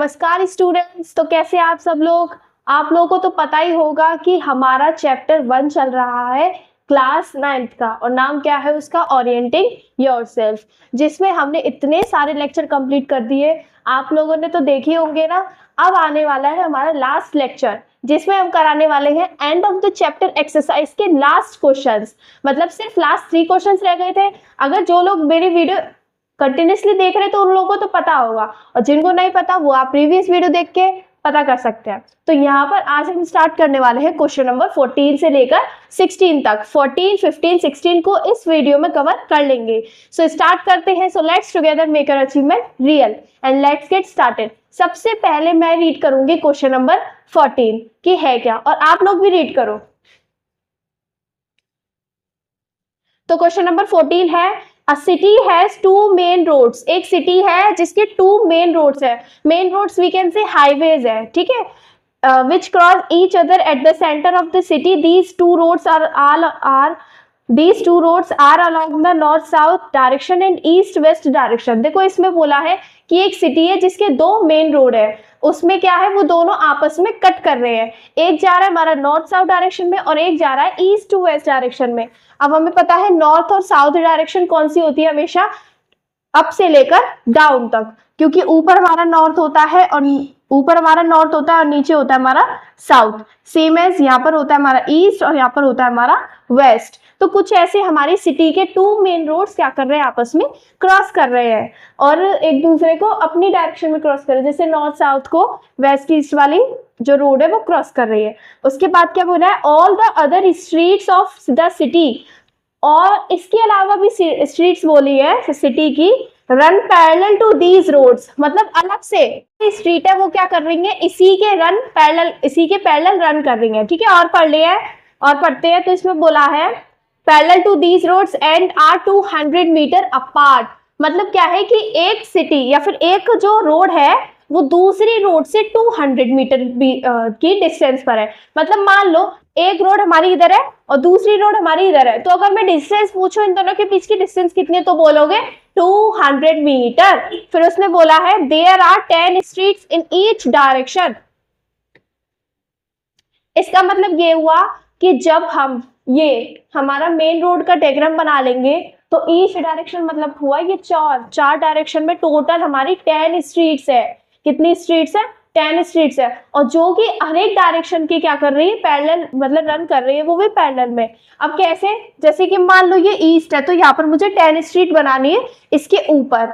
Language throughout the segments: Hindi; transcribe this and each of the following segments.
नमस्कार स्टूडेंट्स। तो कैसे आप सब लोग। आप लोगों को तो पता ही होगा कि हमारा चैप्टर 1 चल रहा है क्लास 9th का, और नाम क्या है उसका, ओरिएंटिंग योरसेल्फ, जिसमें हमने इतने सारे लेक्चर कंप्लीट कर दिए। आप लोगों ने तो देखे होंगे ना। अब आने वाला है हमारा लास्ट लेक्चर, जिसमें हम कराने वाले हैं end of the chapter exercise के लास्ट क्वेश्चंस। मतलब सिर्फ लास्ट 3 क्वेश्चंस रह गए थे। अगर जो लोग मेरी वीडियो कंटिन्यूसली देख रहे तो उन लोगों को तो पता होगा, और जिनको नहीं पता वो आप प्रीवियस वीडियो देख के पता कर सकते हैं। तो यहाँ पर आज हम स्टार्ट करने वाले हैं क्वेश्चन नंबर 14 से लेकर 16 तक। 14, 15, 16 को इस वीडियो में कवर कर लेंगे। सो स्टार्ट करते हैं। So let's together make our achievement real and let's get started. सबसे पहले मैं रीड करूंगी क्वेश्चन नंबर 14 कि है क्या, और आप लोग भी रीड करो। तो क्वेश्चन नंबर 14 है, A city has 2 main roads। एक सिटी है जिसके 2 मेन रोड्स है। Main roads we can say highways है, ठीक है, which cross each other at the center of the city। These two roads are along the north south direction and east west direction। देखो इसमें बोला है कि एक सिटी है जिसके 2 मेन रोड है, उसमें क्या है, वो दोनों आपस में कट कर रहे हैं। एक जा रहा है हमारा नॉर्थ साउथ डायरेक्शन में और एक जा रहा है ईस्ट टू वेस्ट डायरेक्शन में। अब हमें पता है नॉर्थ और साउथ डायरेक्शन कौन सी होती है, हमेशा अप से लेकर डाउन तक, क्योंकि ऊपर हमारा नॉर्थ होता है और नीचे होता है हमारा साउथ। सेम एज यहाँ पर होता है हमारा ईस्ट और यहाँ पर होता है हमारा वेस्ट। तो कुछ ऐसे हमारी सिटी के 2 मेन रोड्स क्या कर रहे हैं, आपस में क्रॉस कर रहे हैं और एक दूसरे को अपनी डायरेक्शन में क्रॉस कर रहे हैं। जैसे नॉर्थ साउथ को वेस्ट ईस्ट वाली जो रोड है वो क्रॉस कर रही है। उसके बाद क्या बोला है, all the other streets of the city, और इसके अलावा भी स्ट्रीट्स बोली है सिटी की, run parallel to these roads, मतलब अलग से स्ट्रीट है वो क्या कर रही है, इसी के पैरेलल रन कर रही है। ठीक है, और पढ़ते हैं। तो इसमें बोला है parallel to these roads and are 200 metre apart. मतलब क्या है कि एक सिटी या फिर एक जो रोड है वो दूसरी रोड से 200 मीटर की डिस्टेंस पर है। मतलब मान लो एक रोड हमारी इधर है और दूसरी रोड हमारी इधर है, तो अगर मैं डिस्टेंस पूछूं इन दोनों के बीच की डिस्टेंस कितनी है, तो बोलोगे 200 मीटर। फिर उसने बोला है there are 10 streets in each direction. इसका मतलब ये हुआ कि जब हम ये हमारा मेन रोड का डायग्राम बना लेंगे तो ईच डायरेक्शन मतलब हुआ ये 4 डायरेक्शन में टोटल हमारी 10 स्ट्रीट्स है। कितनी स्ट्रीट्स है, 10 स्ट्रीट्स है, और जो कि हर एक डायरेक्शन की क्या कर रही है, पैरेलल मतलब रन कर रही है, वो भी पैरेलल में। अब कैसे, जैसे कि मान लो ये ईस्ट है तो यहाँ पर मुझे 10 स्ट्रीट बनानी है इसके ऊपर।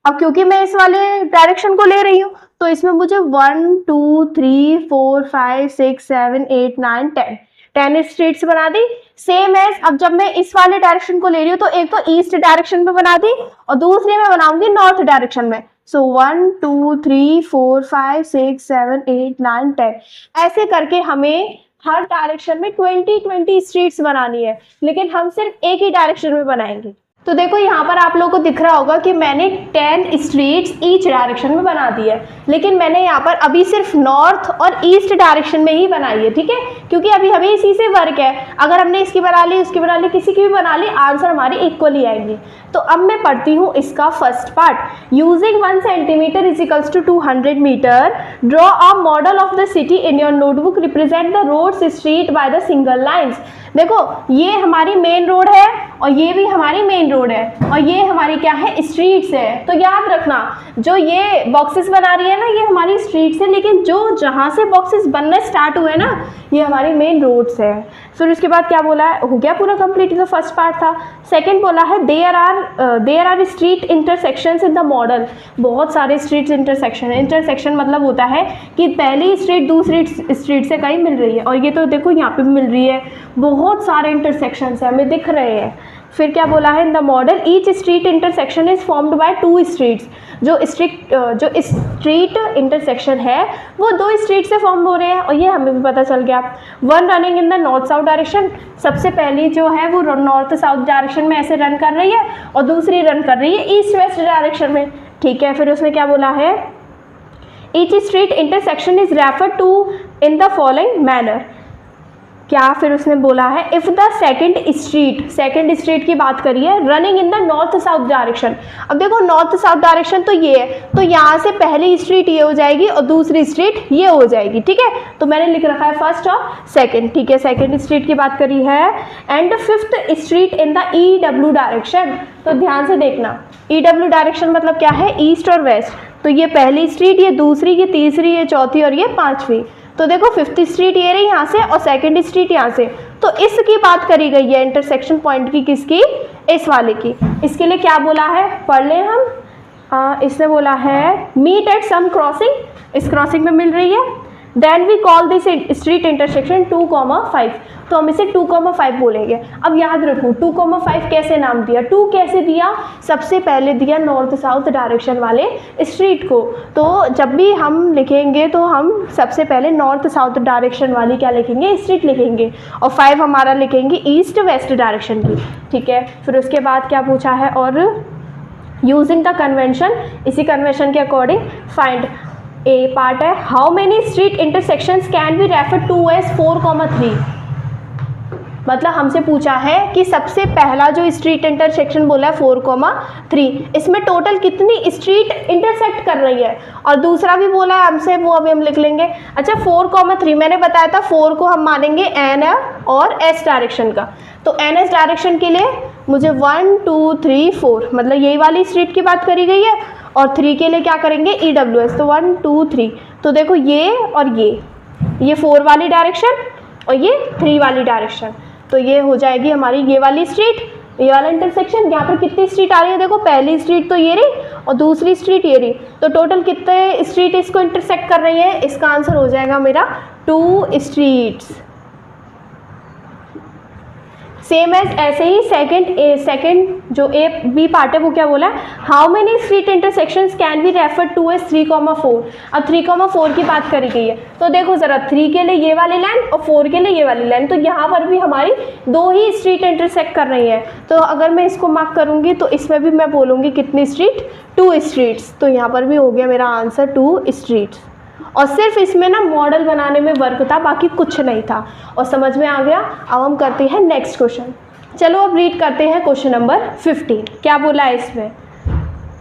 अब क्योंकि मैं इस वाले डायरेक्शन को ले रही हूँ तो इसमें मुझे 1 2 3 4 5 6 7 8 9 10 स्ट्रीट्स बना दी। सेम एज अब जब मैं इस वाले डायरेक्शन को ले रही हूँ तो एक तो ईस्ट डायरेक्शन में बना दी और दूसरी में बनाऊंगी नॉर्थ डायरेक्शन में। सो 1 2 3 4 5 6 7 8 9 10 ऐसे करके हमें हर डायरेक्शन में 20 स्ट्रीट्स बनानी है, लेकिन हम सिर्फ एक ही डायरेक्शन में बनाएंगे। तो देखो यहाँ पर आप लोगों को दिख रहा होगा कि मैंने 10 स्ट्रीट्स ईच डायरेक्शन में बना दी है, लेकिन मैंने यहाँ पर अभी सिर्फ नॉर्थ और ईस्ट डायरेक्शन में ही बनाई है। ठीक है, क्योंकि अभी हमें इसी से वर्क है। अगर हमने इसकी बना ली, उसकी बना ली, किसी की भी बना ली, आंसर हमारी इक्वली आएंगी। तो अब मैं पढ़ती हूँ इसका first part. Using 1 centimetre is equals to 200 metre, draw a model of the city in your notebook, represent the roads street by the single lines. देखो ये हमारी मेन रोड है और ये भी हमारी मेन रोड है और ये हमारी क्या है, स्ट्रीट्स है। तो याद रखना जो ये बॉक्सेस बना रही है ना, ये हमारी स्ट्रीट्स है, लेकिन जो जहाँ से बॉक्सेस बनने स्टार्ट हुए ना, ये हमारी मेन रोड्स है। फिर उसके बाद क्या बोला है, हो गया पूरा कंप्लीट, तो फर्स्ट पार्ट था। सेकंड बोला है there are street intersections in the model. बहुत सारे स्ट्रीट्स इंटरसेक्शन है। इंटरसेक्शन मतलब होता है कि पहली स्ट्रीट दूसरी स्ट्रीट से कहीं मिल रही है, और ये तो देखो यहाँ पे भी मिल रही है। बहुत सारे इंटरसेक्शंस है, हमें दिख रहे हैं। फिर क्या बोला है, इन the model each street intersection is formed by 2 streets. जो स्ट्रीट इंटरसेक्शन है वो 2 स्ट्रीट से फॉर्म हो रहे हैं, और ये हमें भी पता चल गया। 1 running in the north south direction, सबसे पहली जो है वो नॉर्थ साउथ डायरेक्शन में ऐसे रन कर रही है, और दूसरी रन कर रही है ईस्ट वेस्ट डायरेक्शन में। ठीक है, फिर उसमें क्या बोला है, each street intersection is referred to in the following manner. क्या फिर उसने बोला है, इफ़ द सेकंड स्ट्रीट की बात करिए running in the north south direction. अब देखो नॉर्थ साउथ डायरेक्शन तो ये है, तो यहाँ से पहली स्ट्रीट ये हो जाएगी और दूसरी स्ट्रीट ये हो जाएगी, ठीक है। तो मैंने लिख रखा है फर्स्ट और सेकंड, ठीक है। सेकंड स्ट्रीट की बात करी है। And fifth street in the EW direction. तो ध्यान से देखना, EW डायरेक्शन मतलब क्या है, ईस्ट और वेस्ट। तो ये पहली स्ट्रीट, ये दूसरी, ये तीसरी, ये चौथी और ये पांचवी। तो देखो फिफ्थ स्ट्रीट ये रही यहाँ से और सेकंड स्ट्रीट यहाँ से। तो इसकी बात करी गई है इंटरसेक्शन पॉइंट की, किसकी, इस वाले की। इसके लिए क्या बोला है, पढ़ लें हम। इसने बोला है मीट एट सम क्रॉसिंग, इस क्रॉसिंग में मिल रही है। Then we call this street intersection 2,5। तो हम इसे 2,5 बोलेंगे। अब याद रखो 2,5 कैसे नाम दिया, 2 कैसे दिया, सबसे पहले दिया नॉर्थ साउथ डायरेक्शन वाले स्ट्रीट को। तो जब भी हम लिखेंगे तो हम सबसे पहले नॉर्थ साउथ डायरेक्शन वाली क्या लिखेंगे, स्ट्रीट लिखेंगे, और 5 हमारा लिखेंगे ईस्ट वेस्ट डायरेक्शन की, ठीक है। फिर उसके बाद क्या पूछा है, और यूजिंग द कन्वेंशन, इसी कन्वेंशन के अकॉर्डिंग फाइंड, ए पार्ट है, how many street intersections can be refer to as 4,3। मतलब हमसे पूछा है कि सबसे पहला जो स्ट्रीट इंटरसेक्शन बोला है 4,3, इसमें टोटल कितनी स्ट्रीट इंटरसेक्ट कर रही है। और दूसरा भी बोला है हमसे, वो अभी हम लिख लेंगे। अच्छा 4,3 मैंने बताया था 4 को हम मानेंगे एन और एस डायरेक्शन का। तो एन एस डायरेक्शन के लिए मुझे 1 2 3 4 मतलब यही वाली स्ट्रीट की बात करी गई है, और 3 के लिए क्या करेंगे EWS। तो 1 2 3, तो देखो ये और ये 4 वाली डायरेक्शन और ये 3 वाली डायरेक्शन। तो ये हो जाएगी हमारी ये वाली स्ट्रीट, ये वाला इंटरसेक्शन। यहाँ पर कितनी स्ट्रीट आ रही है, देखो पहली स्ट्रीट तो ये रही और दूसरी स्ट्रीट ये रही। तो टोटल कितने स्ट्रीट इसको इंटरसेक्ट कर रही है, इसका आंसर हो जाएगा मेरा 2 स्ट्रीट्स। सेम एज ऐसे ही सेकंड जो ए बी पार्ट है वो क्या बोला है, how many street intersections can be refer to as 3,4। अब 3,4 की बात करी गई है। तो देखो जरा 3 के लिए ये वाली लाइन और 4 के लिए ये वाली लाइन, तो यहाँ पर भी हमारी 2 ही स्ट्रीट इंटरसेक्ट कर रही है। तो अगर मैं इसको मार्क करूँगी तो इसमें भी मैं बोलूँगी कितनी स्ट्रीट, 2 स्ट्रीट्स। तो यहाँ पर भी हो गया मेरा आंसर 2 स्ट्रीट्स। और सिर्फ इसमें ना मॉडल बनाने में वर्क था, बाकी कुछ नहीं था। और समझ में आ गया। अब हम करते हैं नेक्स्ट क्वेश्चन। चलो अब रीड करते हैं क्वेश्चन नंबर 15। क्या बोला है इसमें,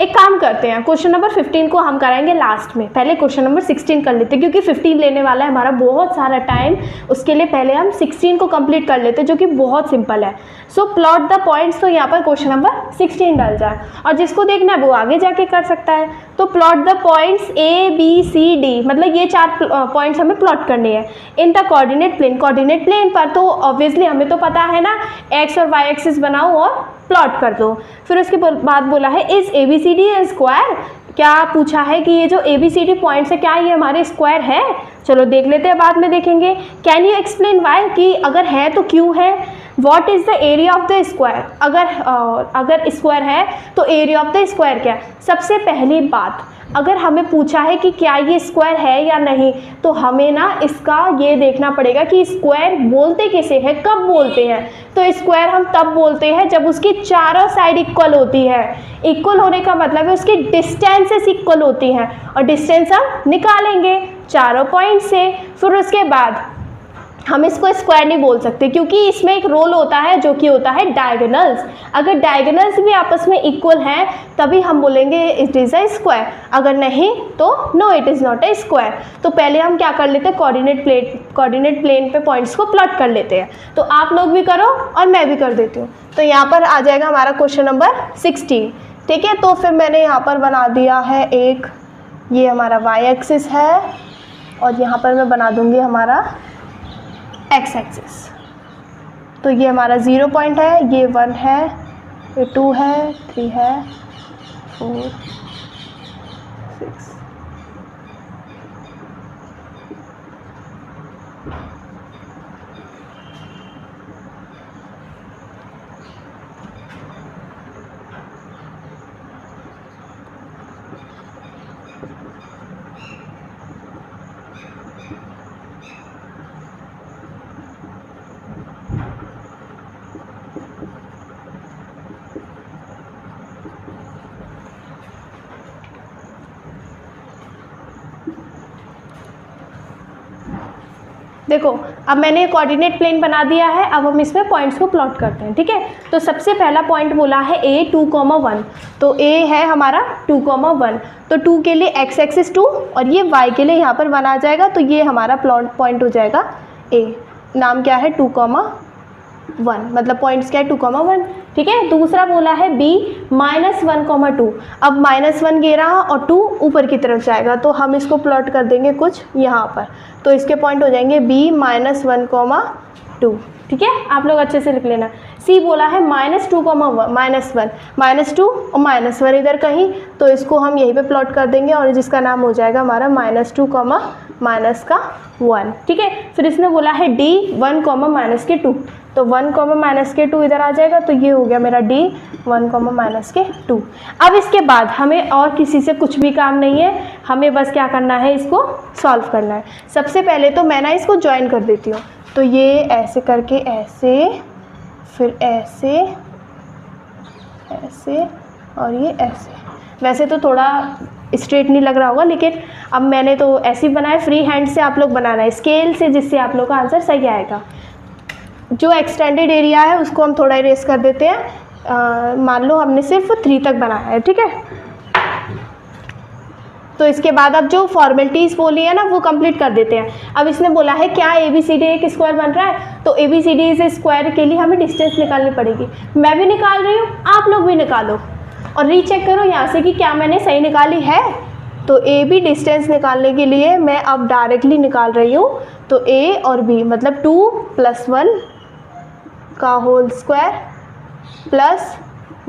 एक काम करते हैं, क्वेश्चन नंबर 15 को हम कराएंगे लास्ट में, पहले क्वेश्चन नंबर 16 कर लेते हैं क्योंकि 15 लेने वाला है हमारा बहुत सारा टाइम। उसके लिए पहले हम 16 को कंप्लीट कर लेते हैं जो कि बहुत सिंपल है। सो प्लॉट द पॉइंट्स, तो यहाँ पर क्वेश्चन नंबर 16 डल जाए, और जिसको देखना है वो आगे जाके कर सकता है। तो प्लॉट द पॉइंट्स ABCD, मतलब ये 4 पॉइंट्स हमें प्लॉट करने हैं in the coordinate plane. Coordinate plane पर तो ऑब्वियसली हमें तो पता है ना, एक्स और वाई एक्सिस बनाओ और प्लॉट कर दो। फिर उसके बाद बोला है इज ABCD ए स्क्वायर। क्या पूछा है कि ये जो ABCD पॉइंट्स है क्या ये हमारे स्क्वायर है। चलो देख लेते हैं, बाद में देखेंगे। कैन यू एक्सप्लेन वाई, कि अगर है तो क्यों है। What is the area of the square, अगर स्क्वायर है तो एरिया ऑफ द स्क्वायर क्या है। सबसे पहली बात, अगर हमें पूछा है कि क्या ये स्क्वायर है या नहीं, तो हमें ना इसका ये देखना पड़ेगा कि स्क्वायर बोलते किसे हैं, कब बोलते हैं। तो स्क्वायर हम तब बोलते हैं जब उसकी चारों साइड इक्वल होती है। इक्वल होने का मतलब है उसकी डिस्टेंसेस इक्वल होती हैं, और डिस्टेंस हम निकालेंगे चारों पॉइंट से। फिर उसके बाद हम इसको स्क्वायर नहीं बोल सकते क्योंकि इसमें एक रोल होता है जो कि होता है डायगोनल्स। अगर डायगोनल्स भी आपस में इक्वल हैं तभी हम बोलेंगे इट इज़ अ स्क्वायर, अगर नहीं तो no it is not a square. तो पहले हम क्या कर लेते हैं, कोऑर्डिनेट प्लेन पे पॉइंट्स को प्लॉट कर लेते हैं। तो आप लोग भी करो और मैं भी कर देती हूँ। तो यहाँ पर आ जाएगा हमारा क्वेश्चन नंबर 16, ठीक है। तो फिर मैंने यहाँ पर बना दिया है एक, ये हमारा वाई एक्सिस है और यहाँ पर मैं बना दूँगी हमारा एक्स एक्सिस। तो ये हमारा 0 पॉइंट है, ये 1 है, ये 2 है, 3 है, 4 6। देखो अब मैंने कोऑर्डिनेट प्लेन बना दिया है, अब हम इसमें पॉइंट्स को प्लॉट करते हैं, ठीक है। तो सबसे पहला पॉइंट बोला है a 2,1, तो a है हमारा 2,1, तो 2 के लिए x एक्सिस 2 और ये y के लिए यहाँ पर 1 आ जाएगा, तो ये हमारा प्लॉट पॉइंट हो जाएगा a। नाम क्या है 2,1, मतलब पॉइंट्स क्या है 2,1, ठीक है। दूसरा बोला है b -1,2, अब -1 घेरा और 2 ऊपर की तरफ जाएगा, तो हम इसको प्लॉट कर देंगे कुछ यहाँ पर, तो इसके पॉइंट हो जाएंगे b -1,2, ठीक है। आप लोग अच्छे से लिख लेना। c बोला है -2,1, -2 और -1 इधर कहीं, तो इसको हम यहीं पे प्लॉट कर देंगे और जिसका नाम हो जाएगा हमारा -2, -1, ठीक है। फिर इसने बोला है d 1, -2, तो 1, -2 इधर आ जाएगा, तो ये हो गया मेरा d 1, -2। अब इसके बाद हमें और किसी से कुछ भी काम नहीं है, हमें बस क्या करना है, इसको सॉल्व करना है। सबसे पहले तो मैं ना इसको ज्वाइन कर देती हूँ, तो ये ऐसे करके ऐसे, फिर ऐसे ऐसे और ये ऐसे। वैसे तो थोड़ा स्ट्रेट नहीं लग रहा होगा, लेकिन अब मैंने तो ऐसे ही बनाया, फ्री हैंड से आप लोग बनाना है, स्केल से, जिससे आप लोग का आंसर सही आएगा। जो एक्सटेंडेड एरिया है उसको हम थोड़ा इरेज कर देते हैं। मान लो हमने सिर्फ 3 तक बनाया है, ठीक है। तो इसके बाद अब जो फॉर्मेलिटीज़ बोली है ना वो कंप्लीट कर देते हैं। अब इसने बोला है क्या ABCD एक स्क्वायर बन रहा है, तो ABCD इस स्क्वायर के लिए हमें डिस्टेंस निकालनी पड़ेगी। मैं भी निकाल रही हूँ, आप लोग भी निकालो और रीचेक करो यहाँ से कि क्या मैंने सही निकाली है। तो AB डिस्टेंस निकालने के लिए मैं अब डायरेक्टली निकाल रही हूँ, तो A और B मतलब 2 + 1 का होल स्क्वायर प्लस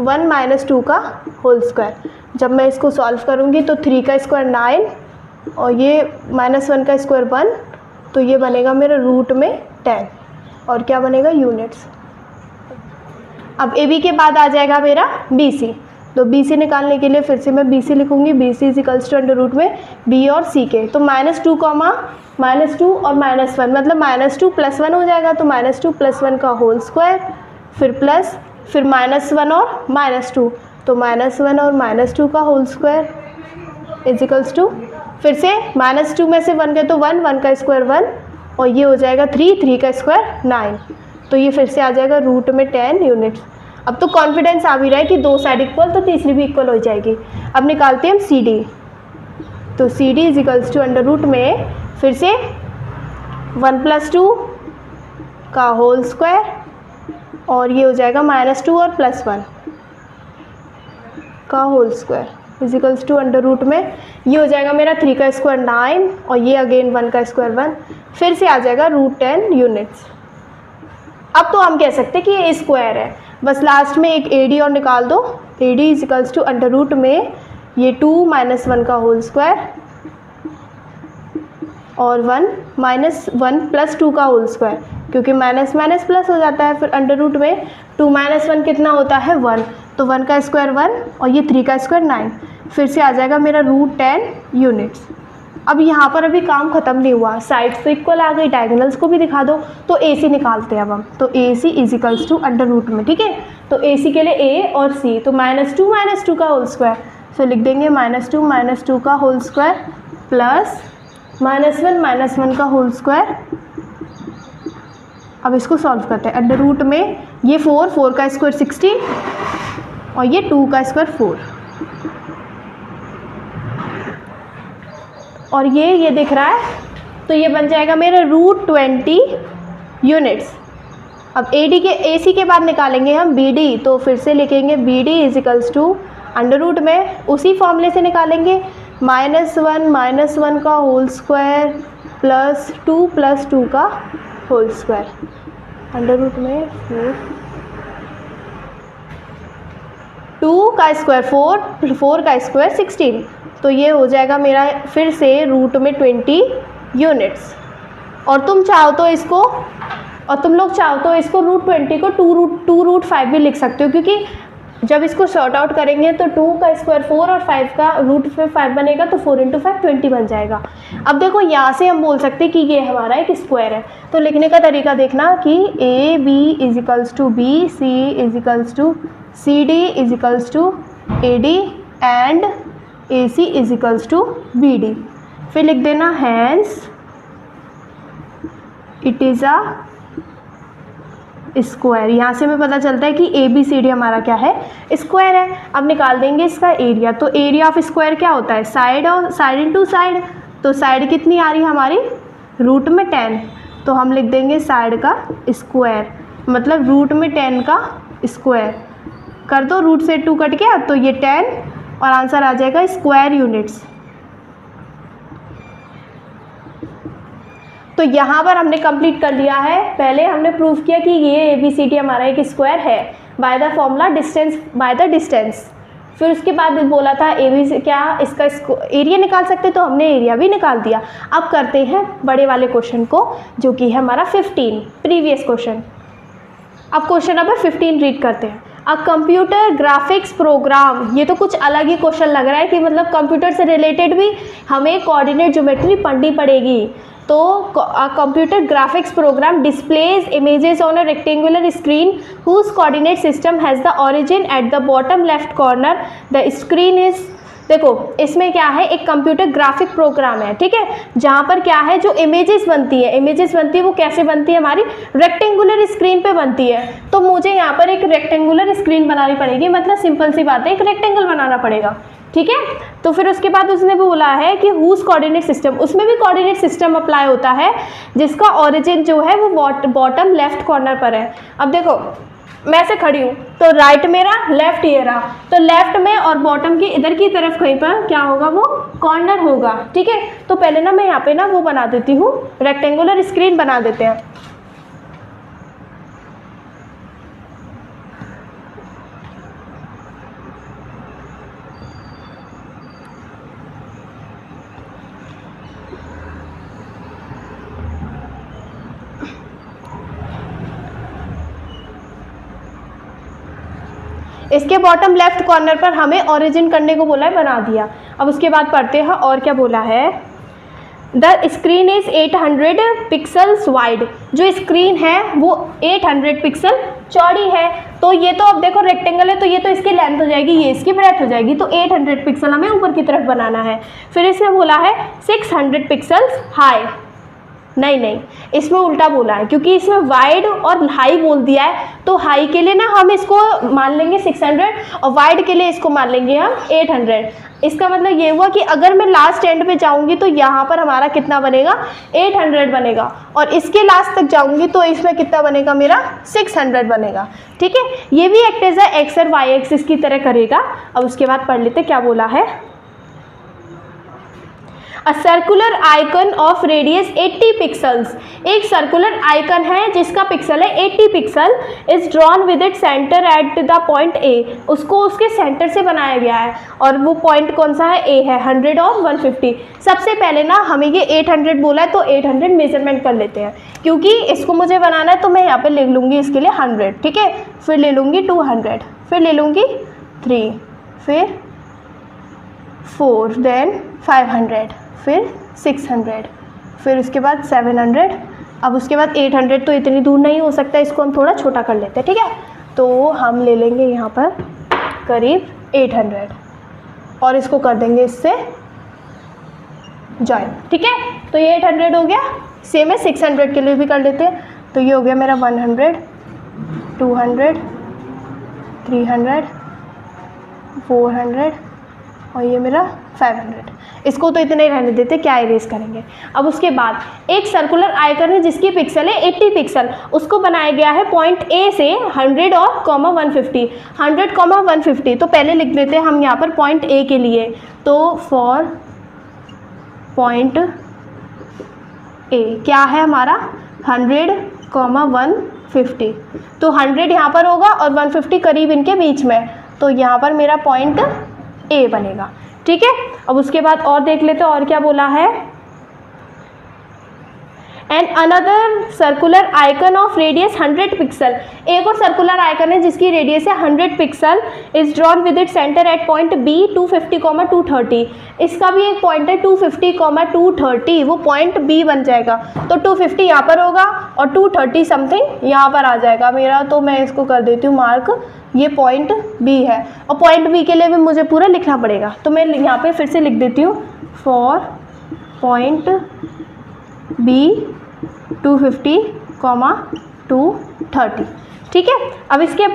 1 - 2 का होल स्क्वायर। जब मैं इसको सॉल्व करूँगी तो 3 का स्क्वायर 9 और ये -1 का स्क्वायर 1, तो ये बनेगा मेरा रूट में 10 और क्या बनेगा यूनिट्स। अब AB के बाद आ जाएगा मेरा BC, तो BC निकालने के लिए फिर से मैं BC लिखूँगी, BC = अंडर रूट में B और C के, तो -2 और -1 मतलब -2 + 1 हो जाएगा, तो -2 + 1 का होल स्क्वायर, फिर प्लस, फिर -1 और -2, तो -1 और -2 का होल स्क्वायर = फिर से -2 में से 1 गए तो 1, 1 का स्क्वायर 1 और ये हो जाएगा 3, 3 का स्क्वायर 9, तो ये फिर से आ जाएगा रूट में 10 यूनिट्स। अब तो कॉन्फिडेंस आ भी रहा है कि 2 साइड इक्वल, तो तीसरी भी इक्वल हो जाएगी। अब निकालते हैं हम CD, तो CD = अंडर रूट में फिर से 1 + 2 का होल स्क्वायर और ये हो जाएगा -2 और +1 का होल स्क्वायर = अंडर रूट में, ये हो जाएगा मेरा 3 का स्क्वायर 9 और ये अगेन 1 का स्क्वायर 1, फिर से आ जाएगा रूट 10 यूनिट्स। अब तो हम कह सकते हैं कि ये स्क्वायर है, बस लास्ट में एक AD और निकाल दो, AD = अंडर रूट में ये 2 - 1 का होल स्क्वायर और 1 - 1 + 2 का होल स्क्वायर, क्योंकि माइनस माइनस प्लस हो जाता है। फिर अंडर रूट में 2 - 1 कितना होता है 1, तो 1 का स्क्वायर 1 और ये 3 का स्क्वायर 9, फिर से आ जाएगा मेरा रूट 10 यूनिट्स। अब यहाँ पर अभी काम ख़त्म नहीं हुआ, साइड्स तो इक्वल आ गई, डायगोनल्स को भी दिखा दो, तो AC निकालते हैं अब हम, तो AC = अंडर रूट में, ठीक है। तो AC के लिए A और C, तो -2 - 2 का होल स्क्वायर, सो लिख देंगे -2 - 2 का होल स्क्वायर प्लस -1 - 1 का होल स्क्वायर। अब इसको सॉल्व करते हैं। अंडर रूट में ये 4 का स्क्वायर 16 और ये 2 का स्क्वायर 4 और ये दिख रहा है, तो ये बन जाएगा मेरा रूट 20 यूनिट्स। अब AC के बाद निकालेंगे हम BD, तो फिर से लिखेंगे BD = अंडर रूट में उसी फॉर्मूले से निकालेंगे -1 - 1 का होल स्क्वायर प्लस 2 + 2 का होल स्क्वायर अंडर रूट में 2 का स्क्वायर 4 का स्क्वायर 16, तो ये हो जाएगा मेरा फिर से रूट में 20 यूनिट्स। और तुम लोग चाहो तो इसको रूट 20 को 2√5 भी लिख सकते हो, क्योंकि जब इसको शॉर्ट आउट करेंगे तो 2 का स्क्वायर 4 और 5 का रूट 5 बनेगा, तो 4 × 5 20 बन जाएगा। अब देखो यहाँ से हम बोल सकते हैं कि ये हमारा एक स्क्वायर है, तो लिखने का तरीका देखना कि AB = B, C = CD = AD and AC = BD। फिर लिख देना hence it is a square. यहाँ से हमें पता चलता है कि ABCD हमारा क्या है, स्क्वायर है। अब निकाल देंगे इसका एरिया। तो एरिया ऑफ स्क्वायर क्या होता है, साइड और साइड इंटू साइड। तो साइड कितनी आ रही है हमारी, रूट में 10। तो हम लिख देंगे साइड का स्क्वायर, मतलब रूट में 10 का स्क्वायर। कर दो, रूट से 2 कट गया तो ये 10 और आंसर आ जाएगा स्क्वायर यूनिट्स। तो यहाँ पर हमने कंप्लीट कर लिया है। पहले हमने प्रूव किया कि ये ABCD हमारा एक स्क्वायर है by the formula distance by the distance. फिर उसके बाद बोला था ABC क्या इसका एरिया निकाल सकते, तो हमने एरिया भी निकाल दिया। अब करते हैं बड़े वाले क्वेश्चन को, जो कि है हमारा 15 प्रीवियस क्वेश्चन। अब क्वेश्चन नंबर 15 रीड करते हैं। अ कंप्यूटर ग्राफिक्स प्रोग्राम, ये तो कुछ अलग ही क्वेश्चन लग रहा है कि मतलब कंप्यूटर से रिलेटेड भी हमें कोऑर्डिनेट ज्योमेट्री पढ़नी पड़ेगी। तो computer graphics program displays images on a rectangular screen whose coordinate system has the origin at the bottom left corner, the screen is. देखो इसमें क्या है, एक कंप्यूटर ग्राफिक प्रोग्राम है, ठीक है, जहाँ पर क्या है जो इमेजेस बनती है वो कैसे बनती है, हमारी रेक्टेंगुलर स्क्रीन पे बनती है। तो मुझे यहाँ पर एक रेक्टेंगुलर स्क्रीन बनानी पड़ेगी, मतलब सिंपल सी बात है, एक रेक्टेंगल बनाना पड़ेगा, ठीक है। तो फिर उसके बाद उसने भी बोला है कि हुज कोऑर्डिनेट सिस्टम, उसमें भी कोऑर्डिनेट सिस्टम अप्लाई होता है जिसका ओरिजिन जो है वो बॉटम लेफ्ट कॉर्नर पर है। अब देखो मैं ऐसे खड़ी हूँ तो राइट मेरा, लेफ्ट ये रहा, तो लेफ्ट में और बॉटम की इधर की तरफ कहीं पर क्या होगा, वो कॉर्नर होगा, ठीक है। तो पहले ना मैं यहाँ पे ना वो बना देती हूँ, रेक्टेंगुलर स्क्रीन बना देते हैं। इसके बॉटम लेफ्ट कॉर्नर पर हमें ओरिजिन करने को बोला है, बना दिया। अब उसके बाद पढ़ते हैं और क्या बोला है, the screen is 800 pixels wide, जो स्क्रीन है वो 800 पिक्सल चौड़ी है। तो ये तो अब देखो रेक्टेंगल है तो ये तो इसकी लेंथ हो जाएगी, ये इसकी ब्रेथ हो जाएगी, तो 800 पिक्सल हमें ऊपर की तरफ बनाना है। फिर इसमें बोला है 600 पिक्सल्स हाई, नहीं इसमें उल्टा बोला है, क्योंकि इसमें वाइड और हाई बोल दिया है। तो हाई के लिए ना हम इसको मान लेंगे 600 और वाइड के लिए इसको मान लेंगे हम 800। इसका मतलब ये हुआ कि अगर मैं लास्ट एंड पे जाऊंगी तो यहाँ पर हमारा कितना बनेगा, 800 बनेगा, और इसके लास्ट तक जाऊंगी तो इसमें कितना बनेगा, मेरा 600 बनेगा, ठीक है। ये भी एक्ट एज एक्स और वाई एक्सिस की तरह करेगा। अब उसके बाद पढ़ लेते क्या बोला है, a circular icon of radius 80 pixels, एक सर्कुलर आइकन है जिसका पिक्सल है 80 pixel, is drawn with it center at the point A, उसको उसके सेंटर से बनाया गया है, और वो पॉइंट कौन सा है, ए है, 100 और 150। सबसे पहले ना हमें ये 800 बोला है तो 800 मेजरमेंट कर लेते हैं, क्योंकि इसको मुझे बनाना है तो मैं यहाँ पे ले लूँगी इसके लिए 100, ठीक है। फिर ले लूँगी 200, फिर ले लूँगी 3, फिर 4, देन 500, फिर 600, फिर उसके बाद 700। अब उसके बाद 800 तो इतनी दूर नहीं हो सकता, इसको हम थोड़ा छोटा कर लेते हैं, ठीक है। तो हम ले लेंगे यहाँ पर करीब 800 और इसको कर देंगे इससे जॉइन, ठीक है। तो ये 800 हो गया। सेम है 600 के लिए भी कर लेते हैं। तो ये हो गया मेरा 100, 200, 300, 400 और ये मेरा 500। इसको तो इतने ही रहने देते, क्या इरेज करेंगे। अब उसके बाद एक सर्कुलर आइकन है जिसकी पिक्सल है 80 पिक्सल, उसको बनाया गया है पॉइंट ए से 100 और 150, 100, 150। तो पहले लिख देते हैं हम यहाँ पर पॉइंट ए के लिए, तो फॉर पॉइंट ए क्या है हमारा 100, 150। तो 100 यहाँ पर होगा और 150 करीब इनके बीच में, तो यहाँ पर मेरा पॉइंट ए बनेगा, ठीक है। अब उसके बाद और देख लेते हैं और क्या बोला है, and another circular icon of radius 100 pixel, एक और सर्कुलर आइकन है जिसकी रेडियस है 100 pixel, is drawn with it center at point B 250, 230। इसका भी एक पॉइंट है 250, 230, वो पॉइंट बी बन जाएगा। तो 250 यहाँ पर होगा और 230 समथिंग यहाँ पर आ जाएगा मेरा। तो मैं इसको कर देती हूँ मार्क, ये पॉइंट बी है, और पॉइंट बी के लिए भी मुझे पूरा लिखना पड़ेगा। तो मैं यहाँ पे फिर से लिख देती हूँ, फॉर पॉइंट बी 250, 230, ठीक है। अब इसके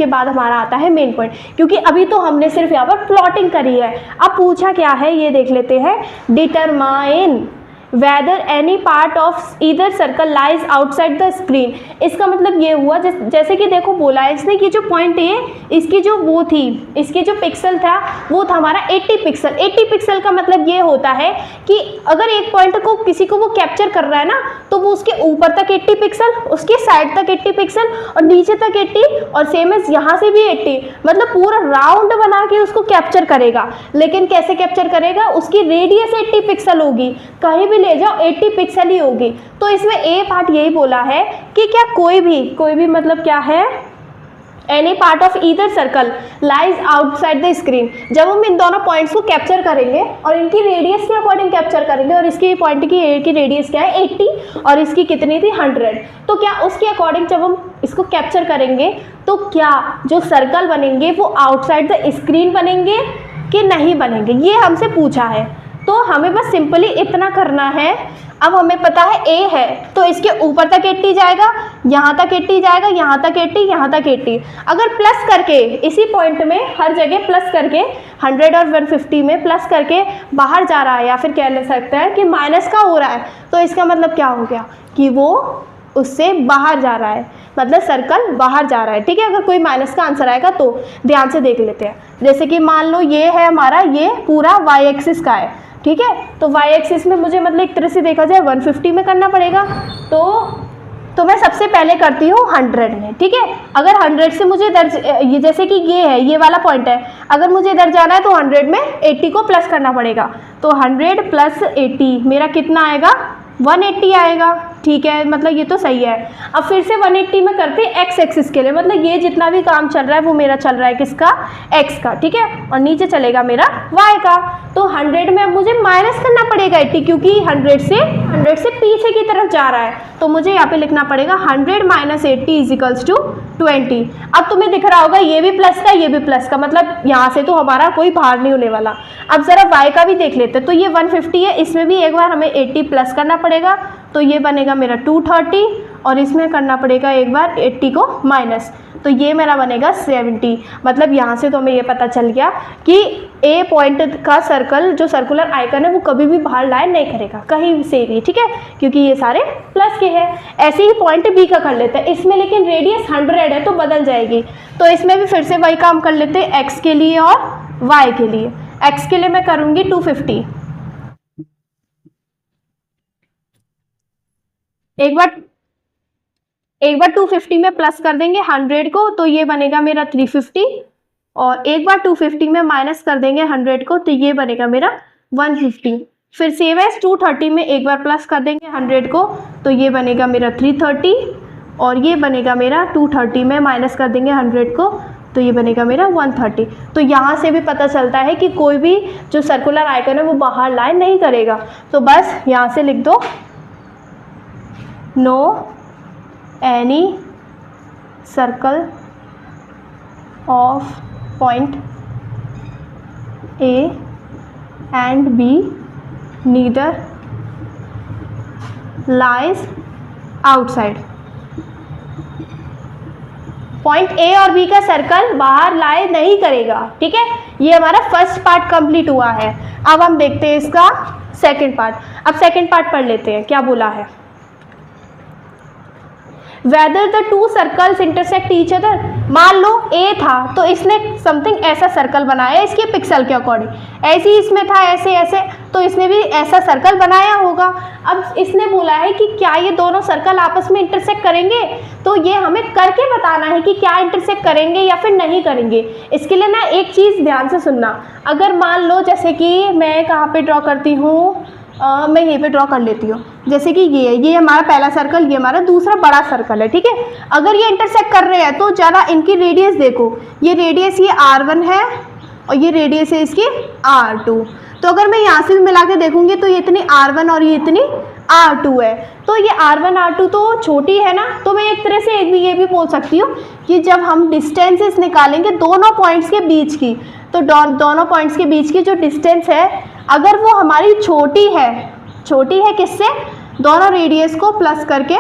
बाद हमारा आता है मेन पॉइंट, क्योंकि अभी तो हमने सिर्फ यहाँ पर प्लॉटिंग करी है। अब पूछा क्या है ये देख लेते हैं। Determine whether any part of either circle lies outside the screen. इसका मतलब ये हुआ जैसे कि देखो बोला है इसने कि जो पॉइंट है इसकी जो वो थी, इसके जो पिक्सल था वो था हमारा 80 पिक्सल। 80 पिक्सल का मतलब ये होता है कि अगर एक पॉइंट को किसी को वो कैप्चर कर रहा है ना, तो वो उसके ऊपर तक 80 पिक्सल, उसके साइड तक 80 पिक्सल और नीचे तक 80 और सेम एज यहाँ से भी 80, मतलब पूरा राउंड बना के उसको कैप्चर करेगा। लेकिन कैसे कैप्चर करेगा? उसकी रेडियस 80 पिक्सल होगी, कहीं भी ले जाओ 80 पिक्सल ही होगी। तो इसमें ए पार्ट यही बोला है कि क्या कोई भी मतलब क्या है, any part of either circle lies outside the screen. जब हम इन दोनों पॉइंट्स को कैप्चर करेंगे और इनकी रेडियस के अकॉर्डिंग कैप्चर करेंगे, और इसकी पॉइंट की रेडियस क्या है 80 और इसकी कितनी थी 100, तो क्या उसके अकॉर्डिंग जब हम इसको कैप्चर करेंगे तो क्या जो सर्कल बनेंगे वो आउटसाइड द स्क्रीन बनेंगे कि नहीं बनेंगे, ये हमसे पूछा है। तो हमें बस सिंपली इतना करना है। अब हमें पता है ए है तो इसके ऊपर तक 80 जाएगा, यहाँ तक 80 जाएगा, यहाँ तक 80, यहाँ तक 80। अगर प्लस करके इसी पॉइंट में हर जगह प्लस करके 100 और 150 में प्लस करके बाहर जा रहा है, या फिर कह ले सकते हैं कि माइनस का हो रहा है, तो इसका मतलब क्या हो गया कि वो उससे बाहर जा रहा है, मतलब सर्कल बाहर जा रहा है, ठीक है। अगर कोई माइनस का आंसर आएगा तो ध्यान से देख लेते हैं। जैसे कि मान लो ये है हमारा, ये पूरा वाई एक्सिस का है, ठीक है। तो वाई एक्सिस में मुझे मतलब एक तरह से देखा जाए 150 में करना पड़ेगा, तो मैं सबसे पहले करती हूँ 100 में, ठीक है। अगर 100 से मुझे इधर, ये जैसे कि ये है, ये वाला पॉइंट है, अगर मुझे इधर जाना है तो 100 में 80 को प्लस करना पड़ेगा। तो 100 प्लस 80 मेरा कितना आएगा? 180 आएगा, ठीक है। मतलब ये तो सही है। अब फिर से 180 में करते हैं एक्स एक्सिस के लिए, मतलब ये जितना भी काम चल रहा है वो मेरा चल रहा है किसका? एक्स का, ठीक है। और नीचे चलेगा मेरा वाई का। तो 100 में अब मुझे माइनस करना पड़ेगा 80, क्योंकि 100 से पीछे की तरफ जा रहा है। तो मुझे यहाँ पे लिखना पड़ेगा 100 माइनस 80 इज इक्वल्स टू 20। अब तुम्हें दिख रहा होगा ये भी प्लस का, ये भी प्लस का, मतलब यहाँ से तो हमारा कोई बाहर नहीं होने वाला। अब जरा वाई का भी देख लेते हैं। तो ये 150 है, इसमें भी एक बार हमें 80 प्लस करना पड़ेगा, तो ये बनेगा मेरा 230, और इसमें करना पड़ेगा एक बार 80 को माइनस, तो ये मेरा बनेगा 70। मतलब यहाँ से तो हमें ये पता चल गया कि ए पॉइंट का सर्कल, जो सर्कुलर आइकन है, वो कभी भी बाहर लाइन नहीं करेगा कहीं से भी, ठीक है, क्योंकि ये सारे प्लस के हैं। ऐसे ही पॉइंट बी का कर लेते हैं। इसमें लेकिन रेडियस 100 है तो बदल जाएगी, तो इसमें भी फिर से वही काम कर लेते हैं एक्स के लिए और वाई के लिए। एक्स के लिए मैं करूँगी 250, एक बार 250 में प्लस कर देंगे 100 को, तो ये बनेगा मेरा 350, और एक बार 250 में माइनस कर देंगे 100 को, तो ये बनेगा मेरा 150। फिर सेम एज 230 में एक बार प्लस कर देंगे 100 को, तो ये बनेगा मेरा 330, और ये बनेगा मेरा 230 में माइनस कर देंगे 100 को, तो ये बनेगा मेरा 130। तो यहाँ से भी पता चलता है कि कोई भी जो सर्कुलर आइकन है वो बाहर लाइन नहीं करेगा। तो बस यहाँ से लिख दो no any circle of point A and B neither lies outside. Point A और बी का सर्कल बाहर लाई नहीं करेगा, ठीक है। ये हमारा फर्स्ट पार्ट कंप्लीट हुआ है। अब हम देखते हैं इसका सेकंड पार्ट। अब सेकंड पार्ट पढ़ लेते हैं, क्या बोला है। Whether the two circles intersect each other. मान लो ए था तो इसने समथिंग ऐसा सर्कल बनाया इसके पिक्सल के अकॉर्डिंग, ऐसे ही इसमें था ऐसे ऐसे, तो इसने भी ऐसा सर्कल बनाया होगा। अब इसने बोला है कि क्या ये दोनों सर्कल आपस में इंटरसेक्ट करेंगे, तो ये हमें करके बताना है कि क्या इंटरसेक्ट करेंगे या फिर नहीं करेंगे। इसके लिए ना एक चीज़ ध्यान से सुनना। अगर मान लो जैसे कि मैं कहाँ पे ड्रॉ करती हूँ, मैं यहीं पे ड्रॉ कर लेती हूँ। जैसे कि ये हमारा पहला सर्कल, ये हमारा दूसरा बड़ा सर्कल है, ठीक है। अगर ये इंटरसेक्ट कर रहे हैं तो ज़रा इनकी रेडियस देखो, ये रेडियस ये R1 है और ये रेडियस है इसकी R2। तो अगर मैं यहाँ से भी मिला के देखूंगी तो ये इतनी R1 और ये इतनी R2 है, तो ये R1 R2 तो छोटी है ना। तो मैं एक तरह से ये भी बोल सकती हूँ कि जब हम डिस्टेंसेस निकालेंगे दोनों पॉइंट्स के बीच की, तो दोनों पॉइंट्स के बीच की जो डिस्टेंस है, अगर वो हमारी छोटी है किससे, दोनों रेडियस को प्लस करके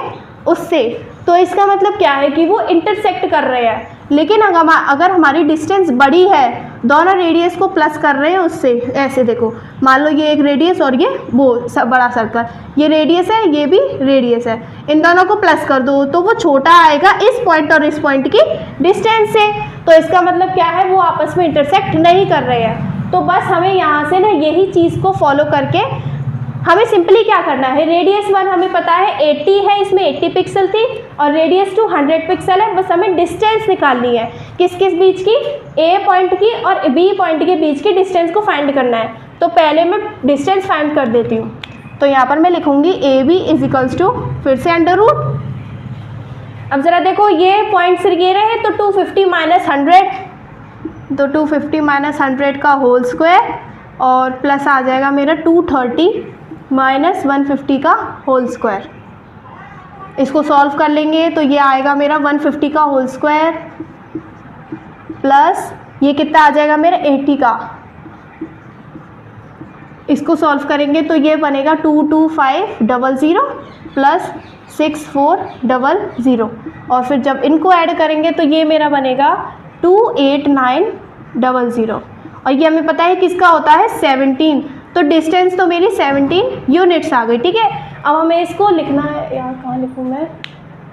उससे, तो इसका मतलब क्या है कि वो इंटरसेक्ट कर रहे हैं। लेकिन अगर हमारी डिस्टेंस बड़ी है, दोनों रेडियस को प्लस कर रहे हैं उससे, ऐसे देखो मान लो ये एक रेडियस और ये वो बड़ा सर्कल, ये रेडियस है ये भी रेडियस है, इन दोनों को प्लस कर दो तो वो छोटा आएगा इस पॉइंट और इस पॉइंट की डिस्टेंस से। तो इसका मतलब क्या है, वो आपस में इंटरसेक्ट नहीं कर रहे हैं। तो बस हमें यहाँ से ना यही चीज़ को फॉलो करके हमें सिंपली क्या करना है, रेडियस 1 हमें पता है 80 है, इसमें 80 पिक्सल थी, और रेडियस 2 100 पिक्सल है। बस हमें डिस्टेंस निकालनी है, किस किस बीच की, ए पॉइंट की और बी पॉइंट के बीच की डिस्टेंस को फाइंड करना है। तो पहले मैं डिस्टेंस फाइंड कर देती हूँ। तो यहाँ पर मैं लिखूँगी A B is equals to, फिर से अंडर रूट, अब ज़रा देखो ये पॉइंट्स ये रहे तो 250 माइनस 100, तो 250 माइनस 100 का होल स्क्वायर और प्लस आ जाएगा मेरा 230 माइनस 150 का होल स्क्वायर। इसको सॉल्व कर लेंगे तो ये आएगा मेरा 150 का होल स्क्वायर प्लस ये कितना आ जाएगा मेरा 80 का। इसको सॉल्व करेंगे तो ये बनेगा 22500 प्लस 6400, और फिर जब इनको ऐड करेंगे तो ये मेरा बनेगा 28900, और ये हमें पता है किसका होता है 17, तो डिस्टेंस तो मेरी 17 यूनिट्स आ गई। ठीक है, अब हमें इसको लिखना है, यार कहाँ लिखूँ मैं।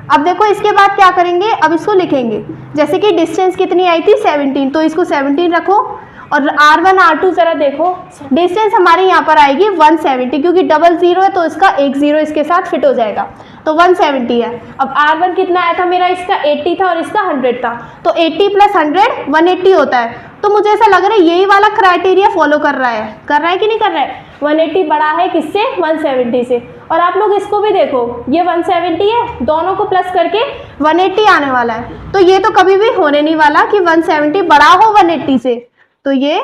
अब देखो इसके बाद क्या करेंगे, अब इसको लिखेंगे जैसे कि डिस्टेंस कितनी आई थी 17, तो इसको 17 रखो, और R1 R2 ज़रा देखो डिस्टेंस हमारे यहाँ पर आएगी 170, क्योंकि 00 है तो इसका एक 0 इसके साथ फिट हो जाएगा, तो 170 है। अब R1 कितना आया था मेरा, इसका 80 था और इसका 100 था, तो 80 प्लस 100 180 होता है। तो मुझे ऐसा लग रहा है यही वाला क्राइटेरिया फॉलो कर रहा है कि नहीं कर रहा है। 180 बड़ा है किससे, 170 से। और आप लोग इसको भी देखो, ये 170 है, दोनों को प्लस करके 180 आने वाला है, तो ये तो कभी भी होने नहीं वाला कि 170 बड़ा हो 180 से, तो ये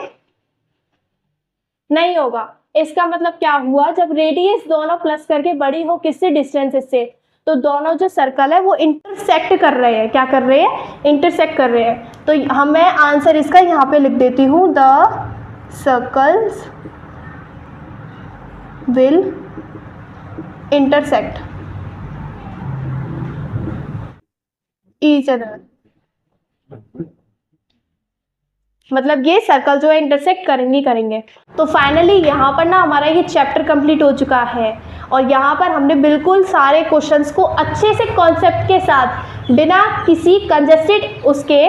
नहीं होगा। इसका मतलब क्या हुआ, जब रेडियस दोनों प्लस करके बड़ी हो किससे, डिस्टेंस से, तो दोनों जो सर्कल है वो इंटरसेक्ट कर रहे हैं, क्या कर रहे हैं, इंटरसेक्ट कर रहे हैं। तो मैं आंसर इसका यहाँ पे लिख देती हूँ, the circles will intersect each other, मतलब ये सर्कल जो है इंटरसेक्ट करेंगे। तो फाइनली यहाँ पर ना हमारा ये चैप्टर कंप्लीट हो चुका है, और यहाँ पर हमने बिल्कुल सारे क्वेश्चंस को अच्छे से कॉन्सेप्ट के साथ बिना किसी कंजेस्टेड उसके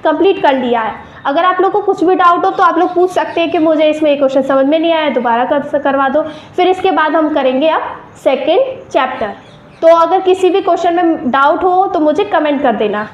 कंप्लीट कर लिया है। अगर आप लोग को कुछ भी डाउट हो तो आप लोग पूछ सकते हैं कि मुझे इसमें एक क्वेश्चन समझ में नहीं आया, दोबारा करवा दो। फिर इसके बाद हम करेंगे अब सेकेंड चैप्टर। तो अगर किसी भी क्वेश्चन में डाउट हो तो मुझे कमेंट कर देना।